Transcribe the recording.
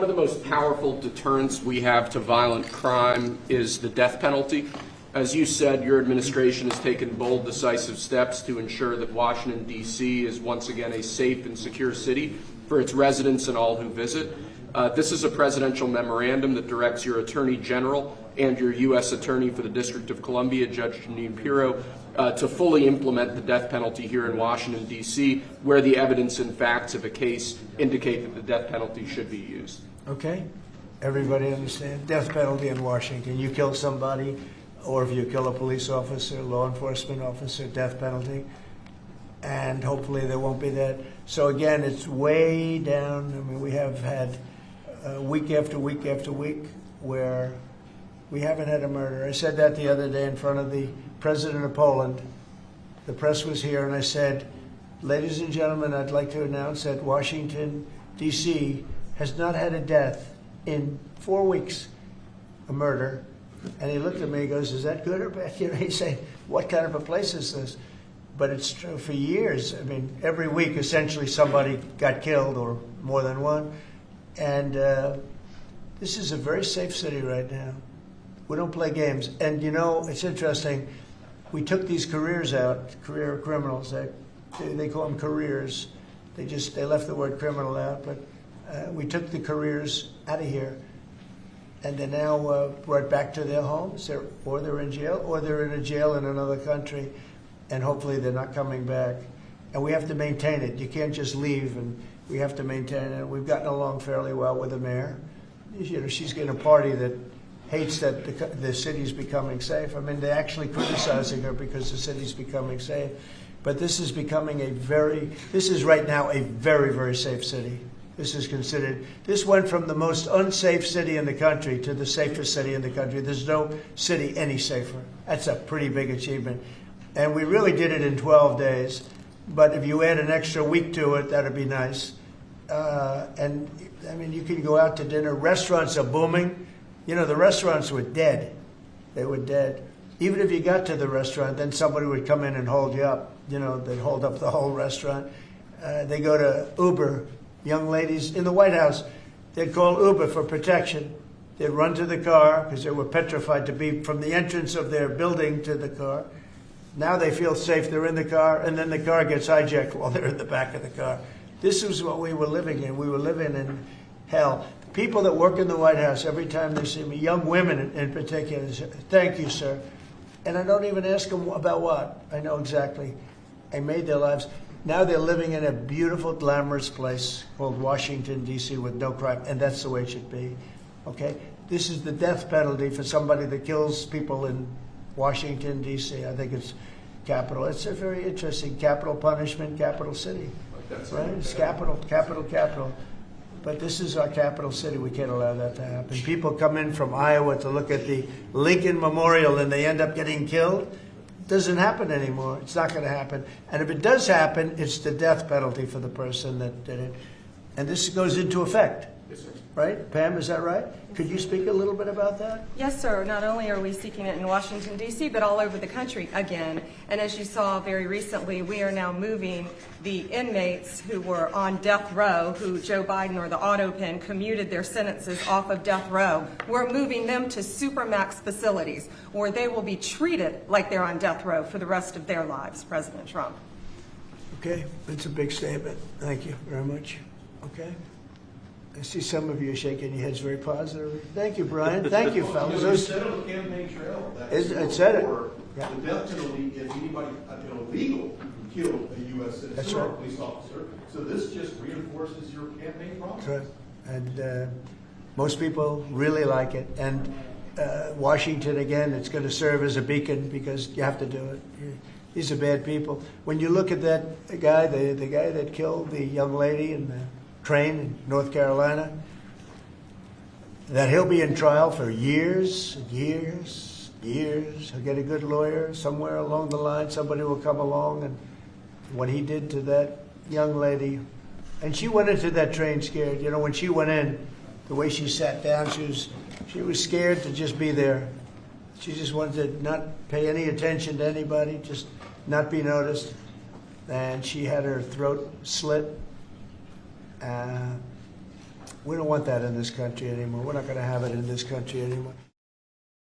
One of the most powerful deterrents we have to violent crime is the death penalty. As you said, your administration has taken bold, decisive steps to ensure that Washington, D.C. is once again a safe and secure city for its residents and all who visit. This is a presidential memorandum that directs your Attorney General and your U.S. Attorney for the District of Columbia, Judge Jeanine Pirro, to fully implement the death penalty here in Washington, D.C., where the evidence and facts of a case indicate that the death penalty should be used. Okay? Everybody understand? Death penalty in Washington. You kill somebody, or if you kill a police officer, law enforcement officer, death penalty. And hopefully there won't be that. So again, it's way down. I mean, we have had week after week after week where we haven't had a murder. I said that the other day in front of the president of Poland. The press was here, and I said, ladies and gentlemen, I'd like to announce that Washington, D.C. has not had a death in 4 weeks, a murder. And he looked at me and goes, is that good or bad? You know, he's saying, what kind of a place is this? But it's true for years. I mean, every week, essentially, somebody got killed or more than one. And this is a very safe city right now. We don't play games. And, you know, it's interesting. We took these careers out, career criminals. They call them careers. They left the word criminal out. But we took the careers out of here. And they're now brought back to their homes, or they're in jail, or they're in a jail in another country. And hopefully they're not coming back. And we have to maintain it. You can't just leave, and we have to maintain it. We've gotten along fairly well with the mayor. You know, she's getting a party that hates that the city's becoming safe. I mean, they're actually criticizing her because the city's becoming safe. But this is becoming this is right now a very, very safe city. This went from the most unsafe city in the country to the safest city in the country. There's no city any safer. That's a pretty big achievement. And we really did it in 12 days. But if you add an extra week to it, that'd be nice. And, I mean, you can go out to dinner. Restaurants are booming. You know, the restaurants were dead. They were dead. Even if you got to the restaurant, then somebody would come in and hold you up. You know, they'd hold up the whole restaurant. They go to Uber. Young ladies in the White House, they'd call Uber for protection. They'd run to the car because they were petrified to be from the entrance of their building to the car. Now they feel safe. They're in the car, and then the car gets hijacked while they're in the back of the car. This is what we were living in. We were living in hell. People that work in the White House, every time they see me, young women in particular, they say, thank you, sir. And I don't even ask them about what. I know exactly. I made their lives. Now they're living in a beautiful, glamorous place called Washington, D.C. with no crime, and that's the way it should be. Okay? This is the death penalty for somebody that kills people in Washington, D.C. I think it's capital. It's a very interesting capital punishment, capital city. Right? It's capital. But this is our capital city. We can't allow that to happen. People come in from Iowa to look at the Lincoln Memorial, and they end up getting killed. It doesn't happen anymore. It's not going to happen. And if it does happen, it's the death penalty for the person that did it. And this goes into effect. Yes, sir. Right? Pam, is that right? Could you speak a little bit about that? Yes, sir. Not only are we seeking it in Washington, D.C., but all over the country again. And as you saw very recently, we are now moving the inmates who were on death row, who Joe Biden or the auto pen commuted their sentences off of death row. We're moving them to supermax facilities where they will be treated like they're on death row for the rest of their lives, President Trump. Okay. That's a big statement. Thank you very much. Okay. I see some of you shaking your heads very positively. Thank you, Brian. Thank you, fellas. You said on the campaign trail that It said it. the death penalty is anybody illegal who killed a U.S. citizen That's or a right. police officer. So this just reinforces your campaign promise. That's right. And most people really like it. And Washington, again, it's going to serve as a beacon because you have to do it. These are bad people. When you look at that guy, the guy that killed the young lady in the train in North Carolina, that he'll be in trial for years. He'll get a good lawyer somewhere along the line. Somebody will come along, and what he did to that young lady, and she went into that train scared. You know, when she went in, the way she sat down, she was scared to just be there. She just wanted to not pay any attention to anybody, just not be noticed. And she had her throat slit. We don't want that in this country anymore. We're not going to have it in this country anymore.